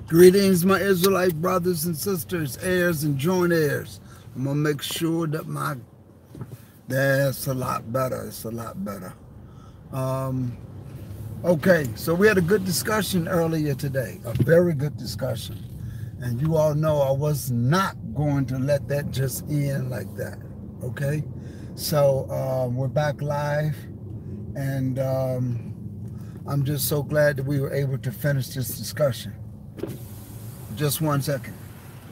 Greetings, my Israelite brothers and sisters, heirs and joint heirs. I'm going to make sure that that's a lot better. It's a lot better. Um, okay, so we had a good discussion earlier today, a very good discussion. And you all know I was not going to let that just end like that, okay? So we're back live, and I'm just so glad that we were able to finish this discussion. Just 1 second.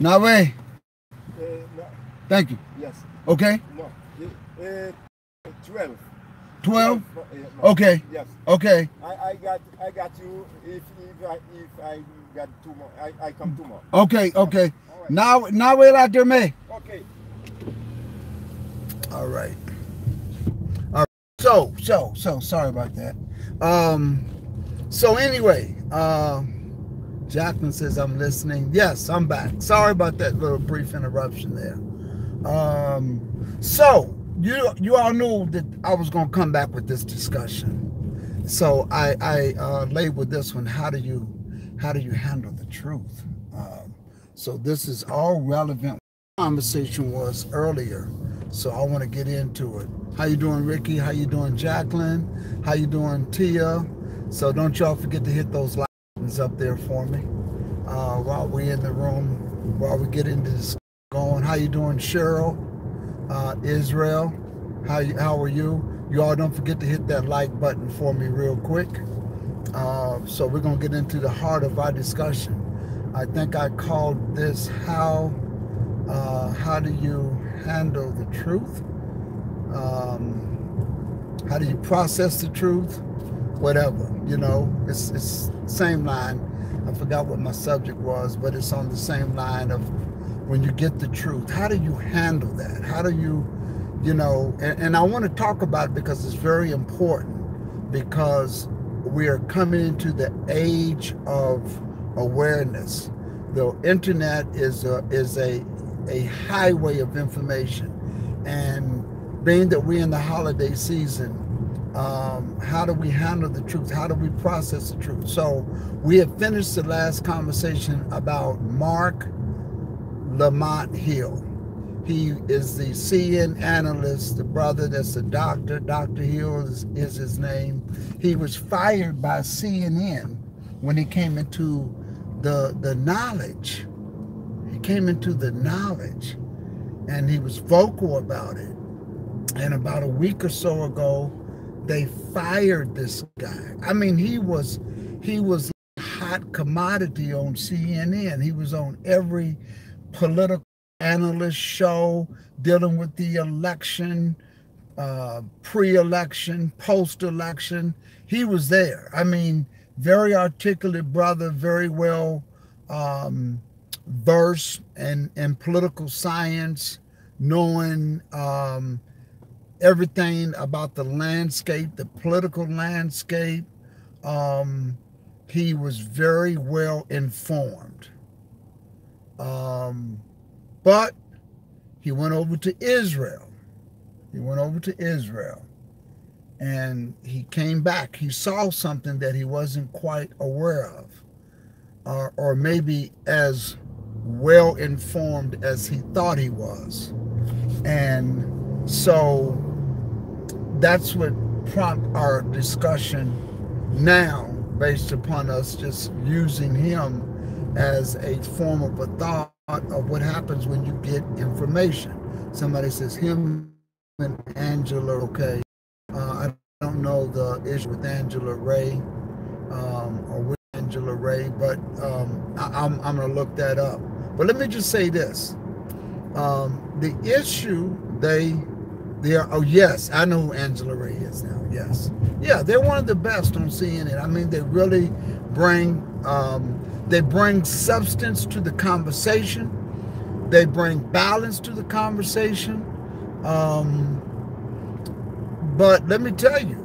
Nawe, No, thank you. yes. Okay? No. 12. 12? No. Okay. Yes. Okay. I got you. If I got two more, I come tomorrow. Okay. Okay. All right. Now we're out there, May. Okay. All right. All right. So sorry about that. So anyway, Jacqueline says I'm listening. Yes, I'm back. Sorry about that little brief interruption there. So you all knew that I was going to come back with this discussion. So I labeled this one, how do you handle the truth? So this is all relevant. Conversation was earlier, so I want to get into it. How you doing, Ricky? How you doing, Jacqueline? How you doing, Tia? So don't y'all forget to hit those like buttons up there for me while we're in the room, while we get into this going. How you doing, Cheryl? Israel, how are you? You all don't forget to hit that like button for me real quick. So we're gonna get into the heart of our discussion. I think I called this how do you handle the truth? How do you process the truth? Whatever, you know, it's same line. I forgot what my subject was, but it's on the same line of when you get the truth. How do you handle that? How do you, and I want to talk about it because it's very important, because we are coming into the age of awareness. The internet is a highway of information, and being that we're in the holiday season, how do we handle the truth? How do we process the truth? So we have finished the last conversation about Mark Lamont Hill. He is the CNN analyst, the brother that's a doctor. Dr. Hill is his name. He was fired by CNN when he came into the knowledge. He came into the knowledge, and he was vocal about it. And about a week or so ago, they fired this guy. I mean, he was a hot commodity on CNN. He was on every political analyst show dealing with the election, pre-election, post-election. He was there. I mean, very articulate brother, very well versed in political science, knowing everything about the landscape, the political landscape. He was very well informed. But he went over to Israel. He went over to Israel, and he came back. He saw something that he wasn't quite aware of, or maybe as well informed as he thought he was. And so that's what prompted our discussion now, based upon us just using him as a form of a thought of what happens when you get information. Somebody says him and Angela, okay. I don't know the issue with Angela Ray or with Angela Ray, but I'm going to look that up. But let me just say this. The issue, they are, oh yes, I know who Angela Ray is now, yes. Yeah, they're one of the best on CNN. I mean, they really bring substance to the conversation. They bring balance to the conversation. But let me tell you,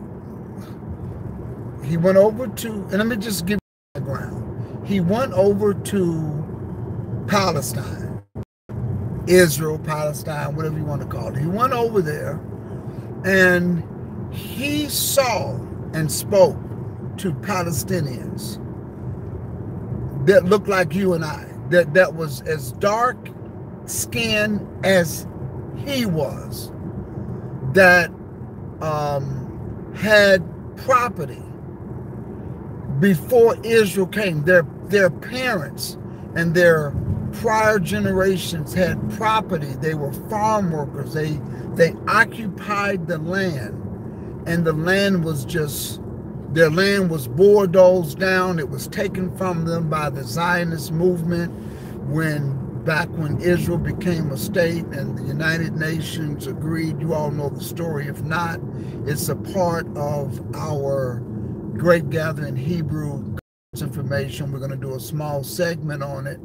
he went over to, and let me just give you the background. He went over to Palestine, Israel, Palestine, whatever you want to call it. He went over there, and he saw and spoke to Palestinians that looked like you and I, that was as dark skinned as he was, that had property before Israel came. Their parents and their prior generations had property. They were farm workers. They occupied the land, and the land was just, their land was bulldozed down. It was taken from them by the Zionist movement back when Israel became a state and the United Nations agreed. You all know the story. If not, it's a part of our Great Gathering Hebrew information. We're going to do a small segment on it.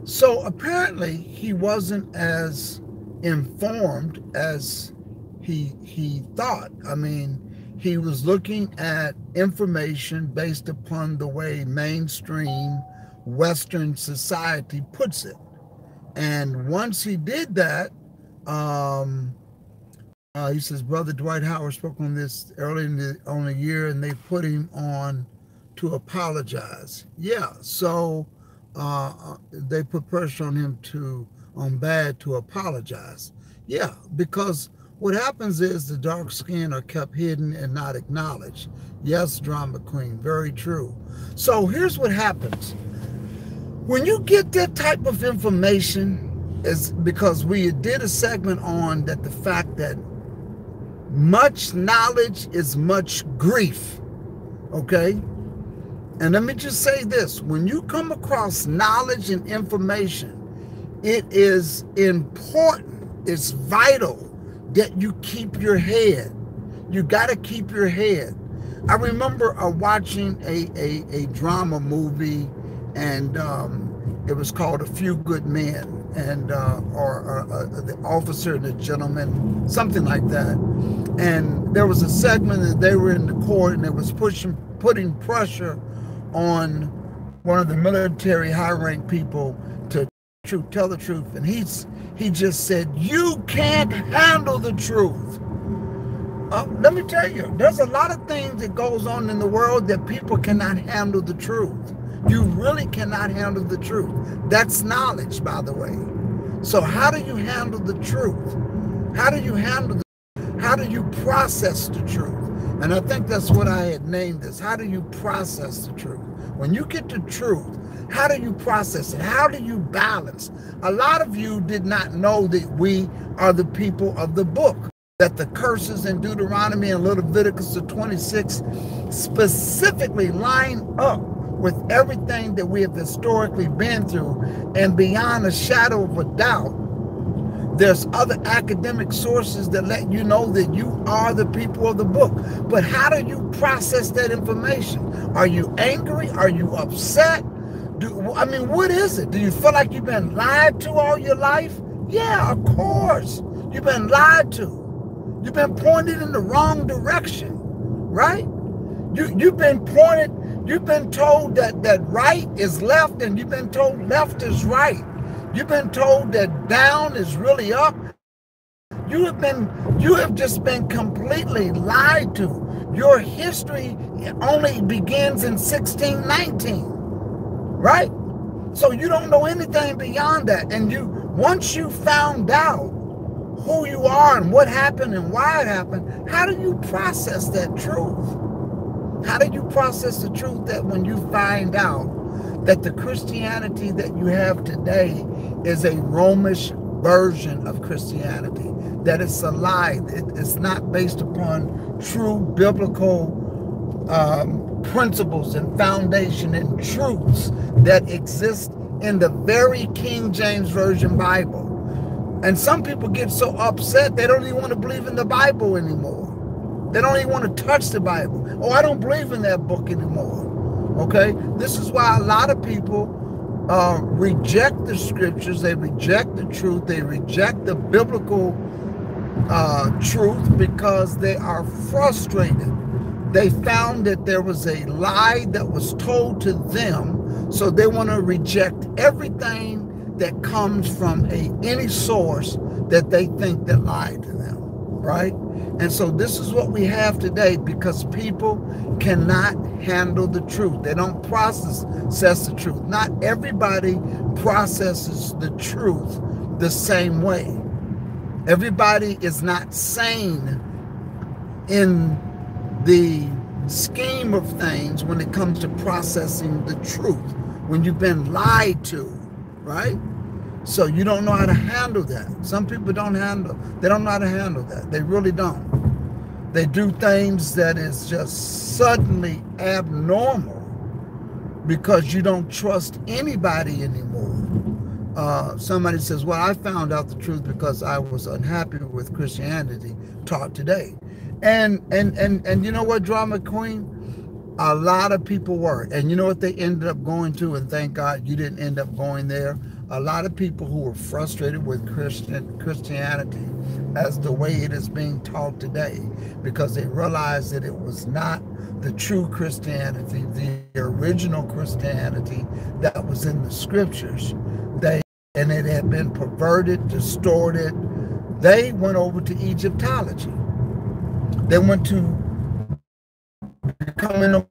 So apparently he wasn't as informed as he thought. I mean, he was looking at information based upon the way mainstream Western society puts it. And once he did that, he says, Brother Dwight Howard spoke on this early in the year, and they put him on to apologize. Yeah, so they put pressure on him on Bad to apologize. Yeah, because what happens is the dark skin are kept hidden and not acknowledged. Yes, Drama Queen, very true. So here's what happens. When you get that type of information, is because we did a segment on that, the fact that much knowledge is much grief, okay? And let me just say this, when you come across knowledge and information, it is important, it's vital that you keep your head. You got to keep your head. I remember watching a drama movie, and it was called A Few Good Men, and or The Officer and the Gentleman, something like that. And there was a segment that they were in the court, and it was putting pressure on one of the military high-ranked people to tell the truth. And he just said, you can't handle the truth. Let me tell you, there's a lot of things that goes on in the world that people cannot handle the truth. You really cannot handle the truth. That's knowledge, by the way. So how do you handle the truth? How do you process the truth? And I think that's what I had named this. How do you process the truth? When you get the truth, how do you process it? How do you balance? A lot of you did not know that we are the people of the book, that the curses in Deuteronomy and Leviticus 26 specifically line up with everything that we have historically been through. And beyond a shadow of a doubt, there's other academic sources that let you know that you are the people of the book. But how do you process that information? Are you angry? Are you upset? I mean, what is it? Do you feel like you've been lied to all your life? Yeah, of course. You've been lied to. You've been pointed in the wrong direction, right? You've been pointed, you've been told that right is left, and you've been told left is right. You've been told that down is really up. You have just been completely lied to. Your history only begins in 1619, right? So you don't know anything beyond that. And once you found out who you are and what happened and why it happened, how do you process that truth? How do you process the truth that when you find out that the Christianity that you have today is a Romish version of Christianity, that it's a lie, it's not based upon true biblical principles and foundation and truths that exist in the very King James Version Bible? And some people get so upset they don't even want to believe in the Bible anymore. They don't even want to touch the Bible. Oh, I don't believe in that book anymore. Okay? This is why a lot of people reject the scriptures. They reject the truth. They reject the biblical truth because they are frustrated. They found that there was a lie that was told to them, so they want to reject everything that comes from any source that they think that lied to them, right? And so this is what we have today, because people cannot handle the truth. They don't process the truth. Not everybody processes the truth the same way. Everybody is not sane in the scheme of things when it comes to processing the truth, when you've been lied to, right? So you don't know how to handle that. Some people they don't know how to handle that. They really don't. They do things that is just suddenly abnormal because you don't trust anybody anymore. Somebody says, well, I found out the truth because I was unhappy with Christianity taught today. And you know what, Drama Queen? A lot of people were. And you know what they ended up going to? And thank God you didn't end up going there. A lot of people who were frustrated with Christianity as the way it is being taught today, because they realized that it was not the true Christianity, the original Christianity that was in the scriptures. And it had been perverted, distorted. They went over to Egyptology. They went to becoming a,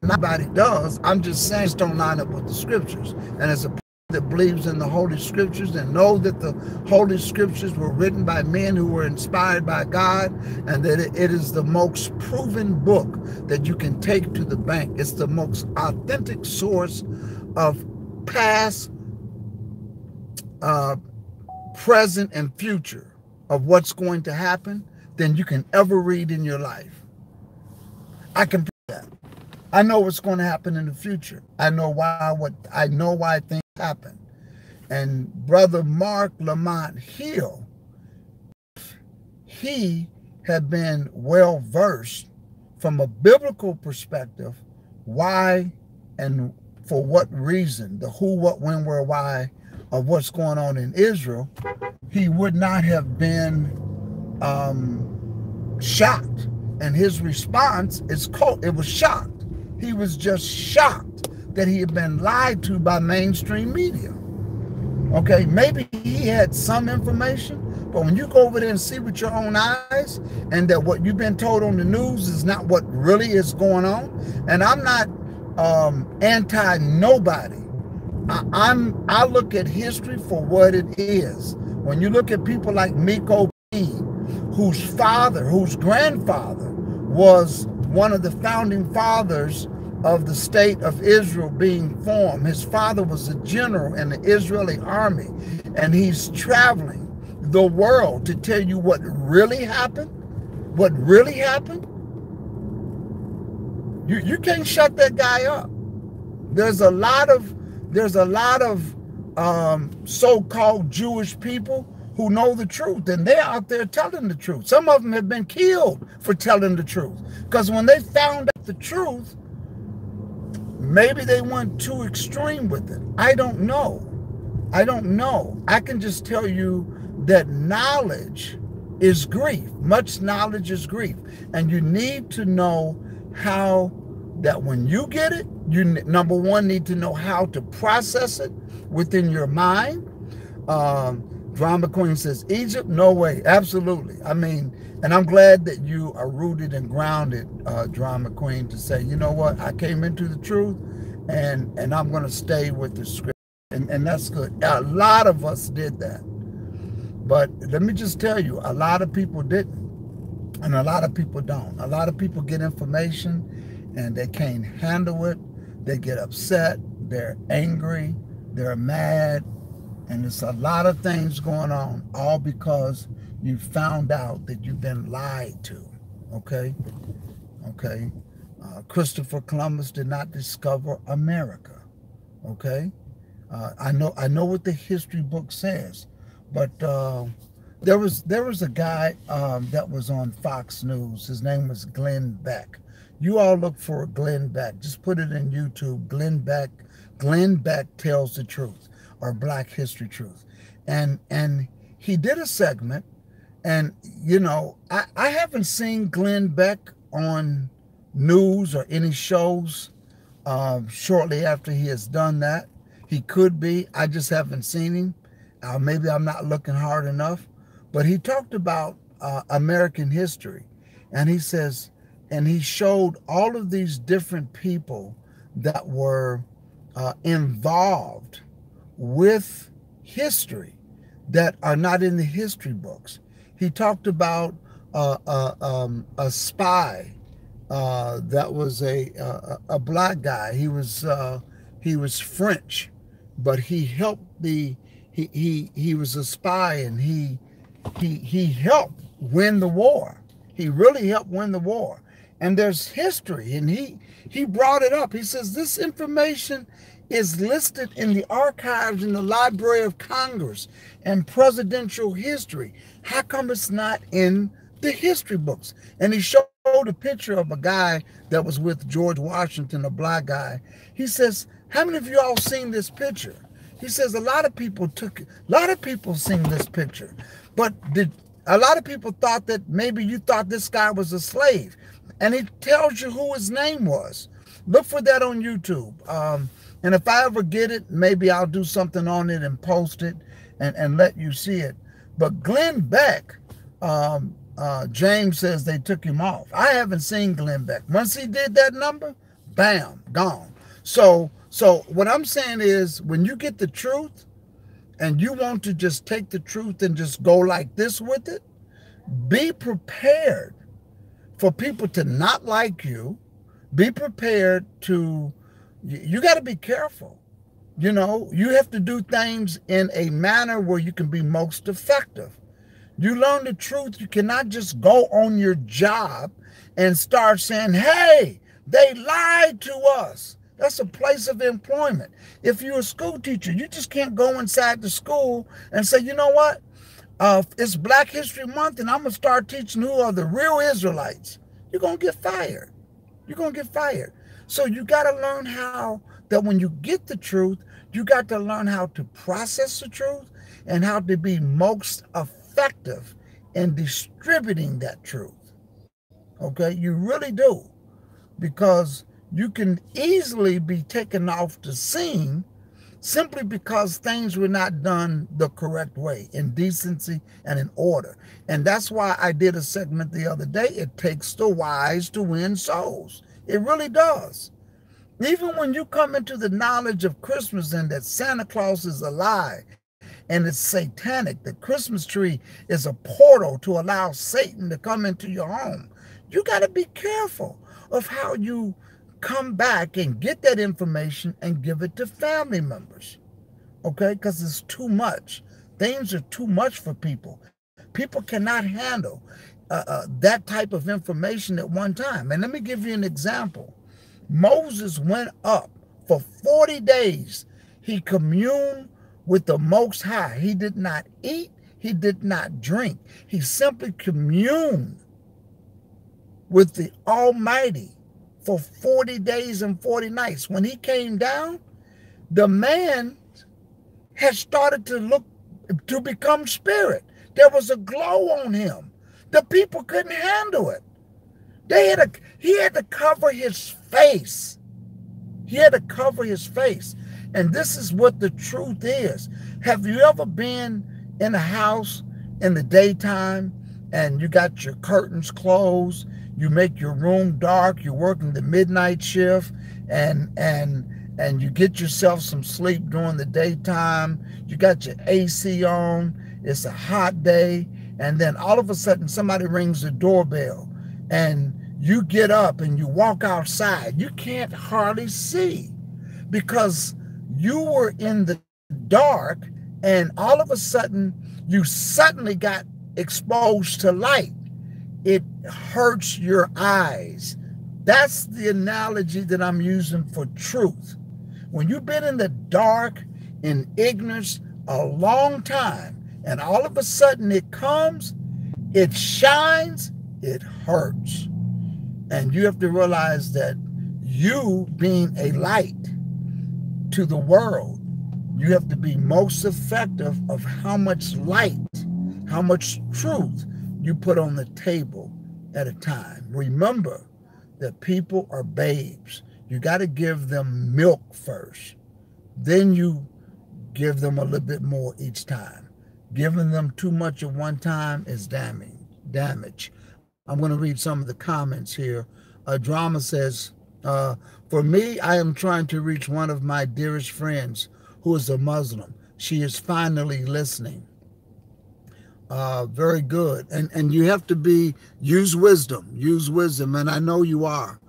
nobody does. I'm just saying, just don't line up with the scriptures. And as a person that believes in the Holy Scriptures and know that the Holy Scriptures were written by men who were inspired by God, and that it is the most proven book that you can take to the bank. It's the most authentic source of past, present, and future of what's going to happen than you can ever read in your life. I can prove that. I know what's going to happen in the future. I know why things happen. And Brother Mark Lamont Hill, he had been well versed from a biblical perspective, why and for what reason, the who, what, when, where, why of what's going on in Israel, he would not have been shocked. And his response is it was shocked. He was just shocked that he had been lied to by mainstream media. Okay, maybe he had some information, but when you go over there and see with your own eyes, and that what you've been told on the news is not what really is going on. And I'm not anti nobody. I look at history for what it is. When you look at people like Miko P, whose grandfather was one of the founding fathers of the state of Israel being formed. His father was a general in the Israeli army, and he's traveling the world to tell you what really happened. What really happened? You can't shut that guy up. There's a lot of so-called Jewish people who know the truth, and they're out there telling the truth. Some of them have been killed for telling the truth, because when they found out the truth, maybe they went too extreme with it. I don't know. I can just tell you that knowledge is grief. Much knowledge is grief. And you need to know how that when you get it, you, number one, need to know how to process it within your mind. Drama Queen says, Egypt, no way. Absolutely. I mean, and I'm glad that you are rooted and grounded, Drama Queen, to say, you know what, I came into the truth, and I'm going to stay with the script. And that's good. A lot of us did that. But let me just tell you, a lot of people didn't. And a lot of people don't. A lot of people get information and they can't handle it. They get upset. They're angry. They're mad. And there's a lot of things going on, all because you found out that you've been lied to. Okay? Okay? Christopher Columbus did not discover America. Okay? I know what the history book says, but there was a guy that was on Fox News. His name was Glenn Beck. You all look for Glenn Beck. Just put it in YouTube. Glenn Beck tells the truth, or Black History Truth. And he did a segment, and you know, I haven't seen Glenn Beck on news or any shows shortly after he has done that. He could be. I just haven't seen him. Maybe I'm not looking hard enough. But he talked about American history. And he says, and he showed all of these different people that were involved with history that are not in the history books. He talked about a spy that was a black guy. He was French, but he helped he was a spy, and he helped win the war. He really helped win the war. And there's history, and he brought it up. He says this information is listed in the archives in the Library of Congress and presidential history. How come it's not in the history books? And he showed a picture of a guy that was with George Washington, a black guy. He says, how many of you all seen this picture? He says a lot of people seen this picture, but a lot of people thought that maybe you thought this guy was a slave. And he tells you who his name was. Look for that on YouTube. And if I ever get it, maybe I'll do something on it and post it and let you see it. But Glenn Beck, James says they took him off. I haven't seen Glenn Beck. Once he did that number, bam, gone. So what I'm saying is, when you get the truth and you want to just take the truth and just go like this with it, be prepared for people to not like you. Be prepared to, you got to be careful. You know, you have to do things in a manner where you can be most effective. You learn the truth. You cannot just go on your job and start saying, hey, they lied to us. That's a place of employment. If you're a school teacher, you just can't go inside the school and say, you know what? It's Black History Month, and I'm going to start teaching who are the real Israelites. You're going to get fired. You're going to get fired. So you got to learn how that when you get the truth, you got to learn how to process the truth and how to be most effective in distributing that truth. Okay? You really do. Because you can easily be taken off the scene simply because things were not done the correct way, in decency and in order. And that's why I did a segment the other day. It takes the wise to win souls. It really does. Even when you come into the knowledge of Christmas and that Santa Claus is a lie and it's satanic, the Christmas tree is a portal to allow Satan to come into your home, you got to be careful of how you come back and get that information and give it to family members, okay? Because it's too much. Things are too much for people. People cannot handle that type of information at one time. And let me give you an example. Moses went up for 40 days. He communed with the Most High. He did not eat. He did not drink. He simply communed with the Almighty for 40 days and 40 nights. When he came down, the man had started to become spirit. There was a glow on him. The people couldn't handle it. He had to cover his face. He had to cover his face. And this is what the truth is. Have you ever been in a house in the daytime and you got your curtains closed? You make your room dark, you're working the midnight shift, and you get yourself some sleep during the daytime. You got your AC on, it's a hot day, and then all of a sudden somebody rings the doorbell, and you get up and you walk outside. You can't hardly see because you were in the dark, and all of a sudden you suddenly got exposed to light. It hurts your eyes. That's the analogy that I'm using for truth. When you've been in the dark, in ignorance, a long time, and all of a sudden it comes, it shines, it hurts. And you have to realize that you being a light to the world, you have to be most effective of how much light, how much truth you put on the table at a time. Remember that people are babes. You got to give them milk first. Then you give them a little bit more each time. Giving them too much at one time is damage. I'm going to read some of the comments here. Drama says, for me, I am trying to reach one of my dearest friends who is a Muslim. She is finally listening. Very good. And you have to use wisdom, and I know you are.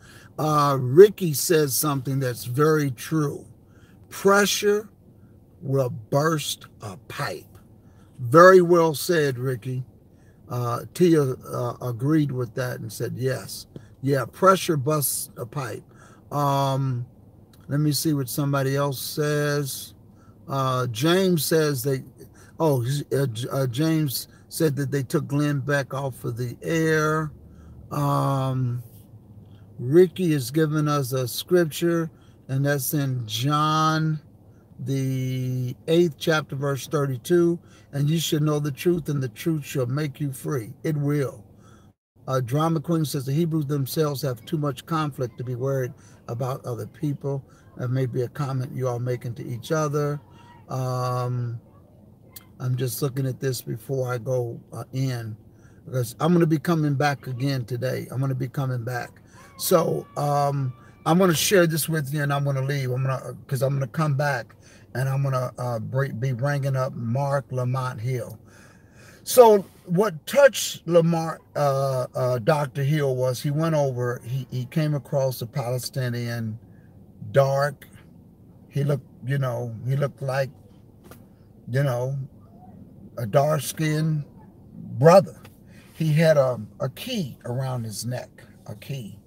Ricky says something that's very true. Pressure will burst a pipe. Very well said, Ricky. Tia agreed with that and said yes. Yeah, pressure busts a pipe. Let me see what somebody else says. James says James said that they took Glenn Beck off of the air. Ricky has given us a scripture, and that's in John, the 8th chapter, verse 32. And you should know the truth, and the truth shall make you free. It will. Drama Queen says the Hebrews themselves have too much conflict to be worried about other people. That may be a comment you all making to each other. I'm just looking at this before I go in, because I'm going to be coming back again today. I'm going to be coming back. So I'm going to share this with you, and I'm going to leave. Because I'm going to come back, and I'm going to be bringing up Mark Lamont Hill. So what touched Dr. Hill was he went over, he came across a Palestinian, dark. He looked like, a dark-skinned brother. He had a key around his neck, a key.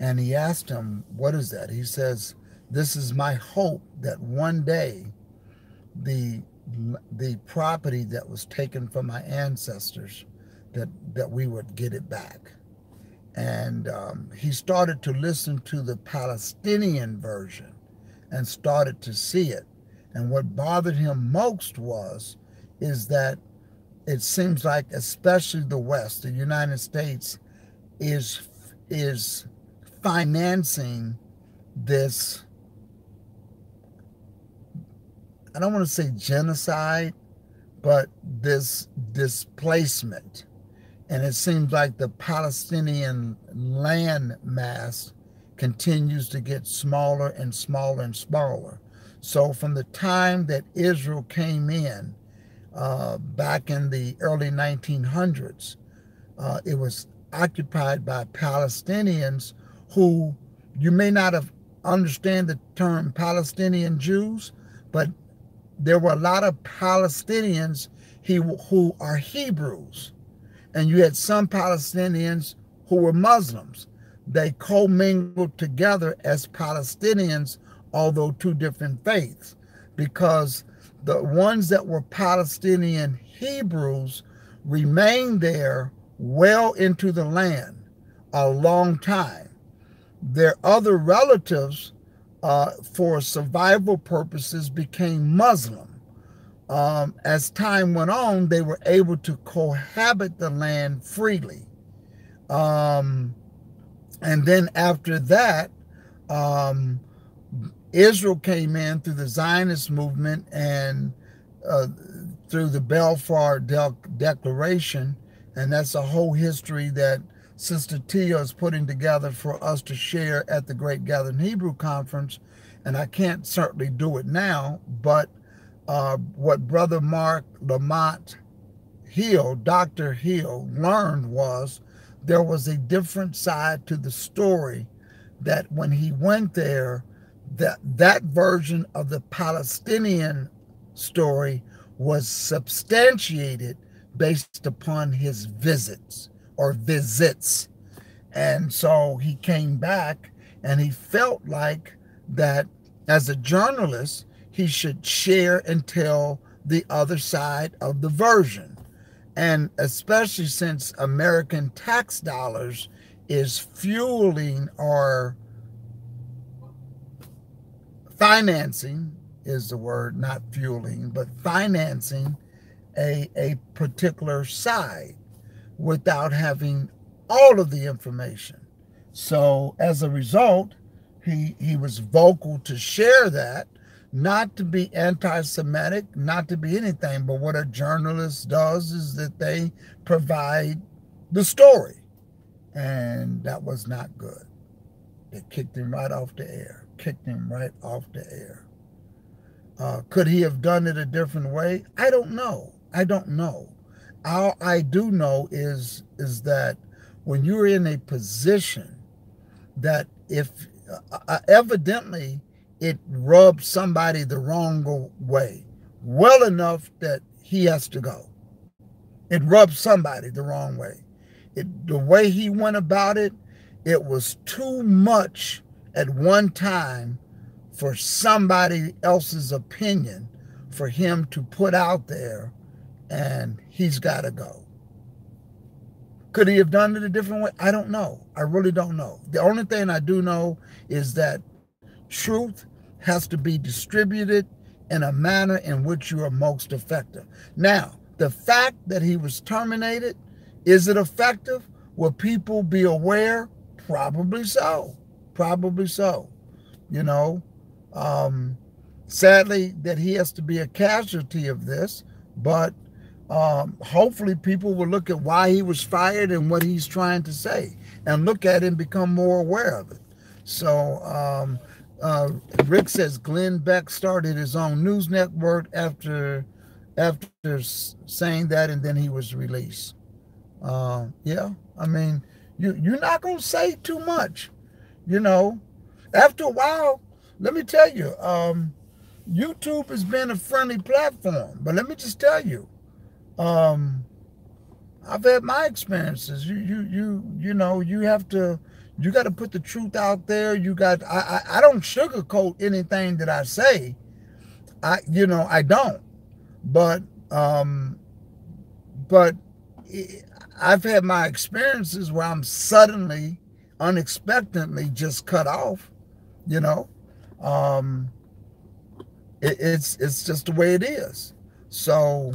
And he asked him, what is that? He says, this is my hope that one day the property that was taken from my ancestors, that we would get it back. And he started to listen to the Palestinian version and started to see it. And what bothered him most is that it seems like, especially the West, the United States, is financing this, I don't want to say genocide, but this displacement. And it seems like the Palestinian land mass continues to get smaller and smaller and smaller. So from the time that Israel came in, back in the early 1900s, it was occupied by Palestinians who, you may not have understand the term Palestinian Jews, but there were a lot of Palestinians who are Hebrews. And you had some Palestinians who were Muslims. They commingled together as Palestinians, although two different faiths, because the ones that were Palestinian Hebrews remained there well into the land a long time. Their other relatives, for survival purposes, became Muslim. As time went on, they were able to cohabit the land freely. And then after that, Israel came in through the Zionist movement and through the Balfour Declaration. And that's a whole history that Sister Tia is putting together for us to share at the Great Gathering Hebrew Conference. And I can't certainly do it now, but what Brother Mark Lamont Hill, Dr. Hill, learned was there was a different side to the story, that when he went there, that version of the Palestinian story was substantiated based upon his visits. And so he came back, and he felt like that as a journalist, he should share and tell the other side of the version. And especially since American tax dollars is fueling or financing is the word, not fueling, but financing a particular side without having all of the information. So as a result, he was vocal to share that, not to be anti-Semitic, not to be anything, but what a journalist does is that they provide the story. And that was not good. They kicked him right off the air. Kicked him right off the air. Could he have done it a different way? I don't know. I don't know. All I do know is that when you're in a position that if evidently it rubbed somebody the wrong way, well enough that he has to go. It rubbed somebody the wrong way. The way he went about it, it was too much at one time for somebody else's opinion for him to put out there, and he's got to go. Could he have done it a different way? I don't know. I really don't know. The only thing I do know is that truth has to be distributed in a manner in which you are most effective. Now, the fact that he was terminated, is it effective? Will people be aware? Probably so. Probably so. You know, sadly that he has to be a casualty of this, but hopefully people will look at why he was fired and what he's trying to say and look at it and become more aware of it. So Rick says Glenn Beck started his own news network after saying that, and then he was released. Yeah, I mean, you're not going to say too much, you know. After a while, let me tell you, YouTube has been a friendly platform, but let me just tell you, I've had my experiences. You know, you got to put the truth out there. I don't sugarcoat anything that I say. I don't. But I've had my experiences where I'm suddenly, unexpectedly just cut off, you know. It's just the way it is. So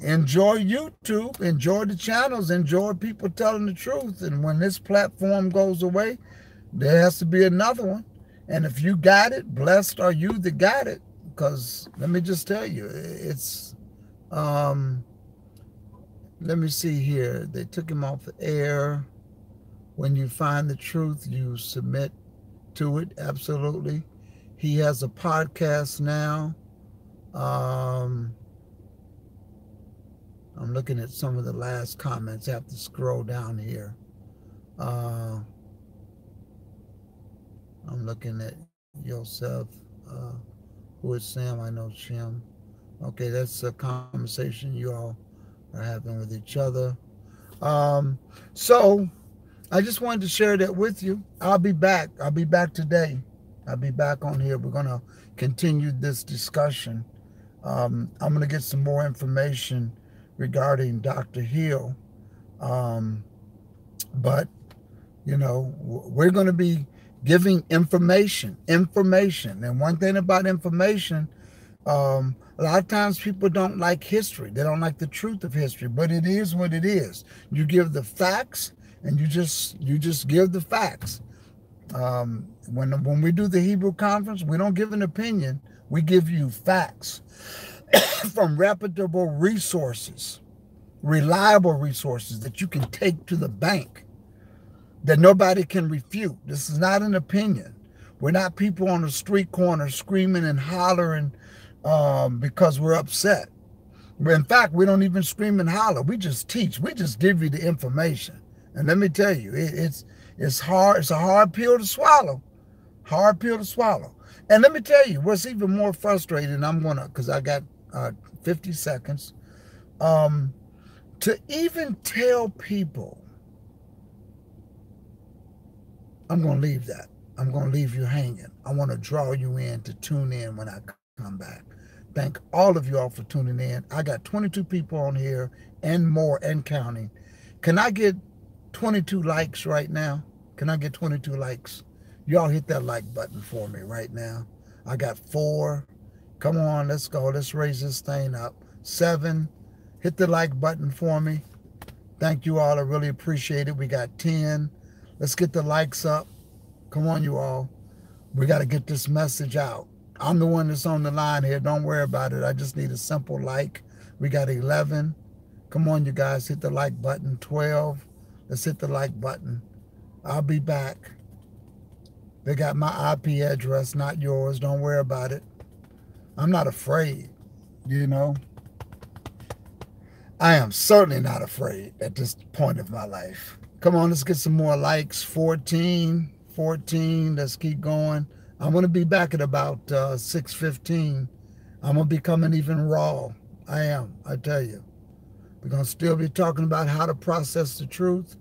enjoy YouTube, enjoy the channels, enjoy people telling the truth. And when this platform goes away, there has to be another one. And if you got it, blessed are you that got it. Because let me just tell you, it's, let me see here. They took him off the air. When you find the truth, you submit to it. Absolutely. He has a podcast now. I'm looking at some of the last comments. I have to scroll down here. I'm looking at yourself. Who is Sam? I know Shem. Okay, that's a conversation you all are having with each other. So I just wanted to share that with you. I'll be back. I'll be back today. I'll be back on here. We're going to continue this discussion. I'm going to get some more information regarding Dr. Hill. But, you know, we're going to be giving information. And one thing about information, a lot of times people don't like history. They don't like the truth of history, but it is what it is. You give the facts, and you just give the facts. When we do the Hebrew Conference, we don't give an opinion. We give you facts from reputable resources, reliable resources that you can take to the bank, that nobody can refute. This is not an opinion. We're not people on the street corner screaming and hollering because we're upset. In fact, we don't even scream and holler. We just teach. We just give you the information. And let me tell you, it's hard. It's a hard pill to swallow. Hard pill to swallow. And let me tell you, what's even more frustrating, because I got 50 seconds, to even tell people, I'm going to leave that. I'm going to leave you hanging. I want to draw you in to tune in when I come back. Thank all of you all for tuning in. I got 22 people on here and more and counting. Can I get 22 likes right now? Can I get 22 likes? Y'all hit that like button for me right now. I got 4. Come on, let's go. Let's raise this thing up. 7. Hit the like button for me. Thank you all. I really appreciate it. We got 10. Let's get the likes up. Come on, you all. We got to get this message out. I'm the one that's on the line here. Don't worry about it. I just need a simple like. We got 11. Come on, you guys, hit the like button. 12. Let's hit the like button. I'll be back. They got my IP address, not yours. Don't worry about it. I'm not afraid, you know. I am certainly not afraid at this point of my life. Come on, let's get some more likes. 14. Let's keep going. I'm going to be back at about 6:15. I'm going to be coming even raw. I am, I tell you. We're going to still be talking about how to process the truth.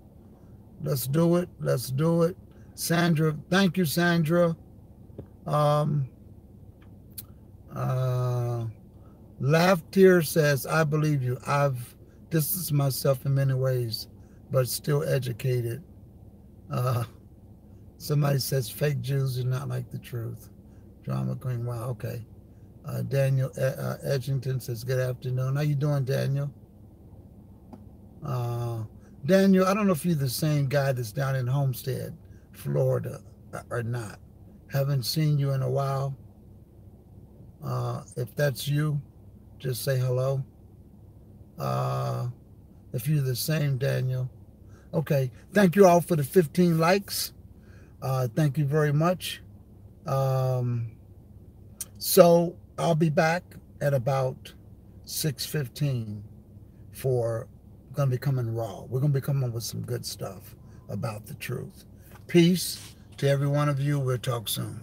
Let's do it. Let's do it. Sandra, thank you, Sandra. Laughter says, I believe you. I've distanced myself in many ways, but still educated. Somebody says fake Jews do not like the truth. Drama queen, wow, okay. Daniel Edgington says, good afternoon. How you doing, Daniel? Daniel, I don't know if you're the same guy that's down in Homestead, Florida, or not. Haven't seen you in a while. If that's you, just say hello. If you're the same, Daniel. Okay, thank you all for the 15 likes. Thank you very much. So I'll be back at about 6:15 for going to be coming raw. We're going to be coming with some good stuff about the truth. Peace to every one of you. We'll talk soon.